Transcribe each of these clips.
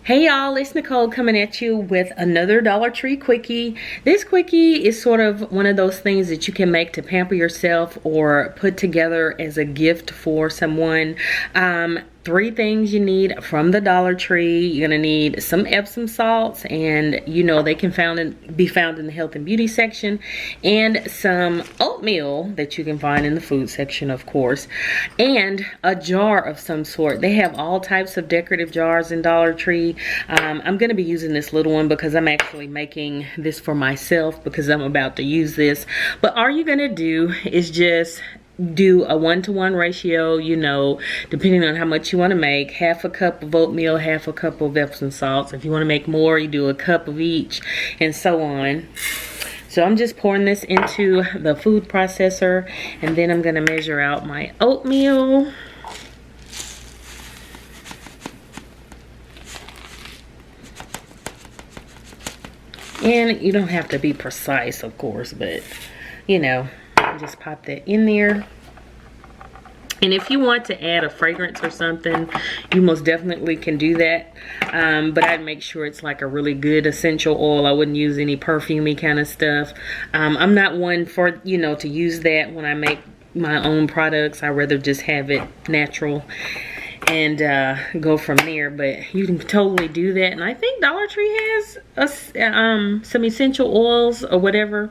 Hey y'all, it's Nicole coming at you with another Dollar Tree Quickie. This Quickie is sort of one of those things that you can make to pamper yourself or put together as a gift for someone. Three things you need from the Dollar Tree. You're gonna need some Epsom salts, and you know they can be found in the health and beauty section, and some oatmeal that you can find in the food section, of course, and a jar of some sort. They have all types of decorative jars in Dollar Tree. I'm gonna be using this little one because I'm actually making this for myself because I'm about to use this. But all you're gonna do is just do a 1-to-1 ratio, you know, depending on how much you want to make. Half a cup of oatmeal, half a cup of Epsom salts. If you want to make more, you do a cup of each, and so on. So I'm just pouring this into the food processor, and then I'm going to measure out my oatmeal. And you don't have to be precise, of course, but you know, just pop that in there. And if you want to add a fragrance or something, you most definitely can do that, but I'd make sure it's like a really good essential oil. I wouldn't use any perfumey kind of stuff. I'm not one for, you know, to use that when I make my own products. I'd rather just have it natural and go from there. But you can totally do that. And I think Dollar Tree has some essential oils or whatever,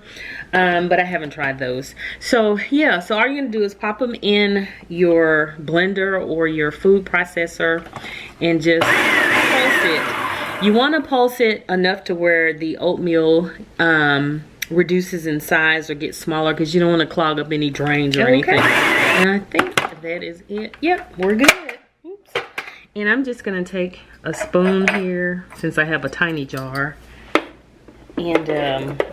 but I haven't tried those. So yeah, so all you're gonna do is pop them in your blender or your food processor and just pulse it. You want to pulse it enough to where the oatmeal reduces in size or gets smaller, because you don't want to clog up any drains or anything. And I think that is it. Yep, we're good. And I'm just gonna take a spoon here, since I have a tiny jar, and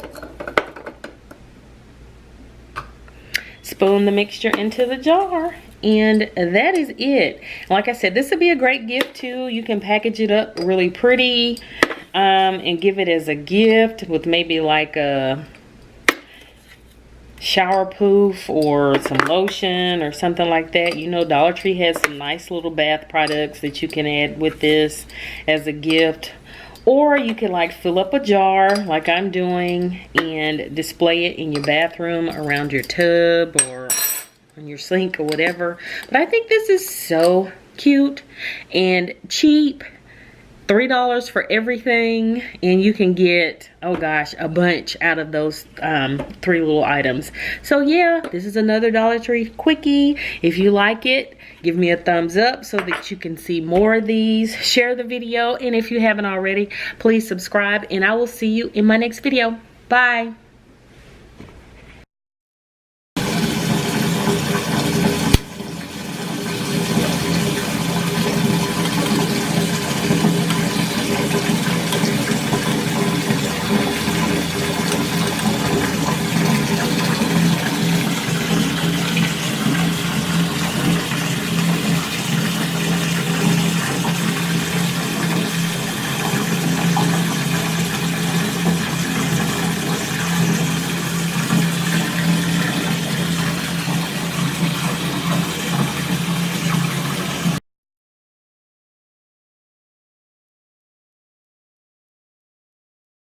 spoon the mixture into the jar. And that is it. Like I said, this would be a great gift too. You can package it up really pretty and give it as a gift with maybe like a shower poof or some lotion or something like that. You know, Dollar Tree has some nice little bath products that you can add with this as a gift. Or you can like fill up a jar like I'm doing and display it in your bathroom around your tub or on your sink or whatever. But I think this is so cute and cheap. $3 for everything, and you can get, oh gosh, a bunch out of those 3 little items. So yeah, this is another Dollar Tree Quickie. If you like it, give me a thumbs up so that you can see more of these. Share the video, and if you haven't already, please subscribe, and I will see you in my next video. Bye.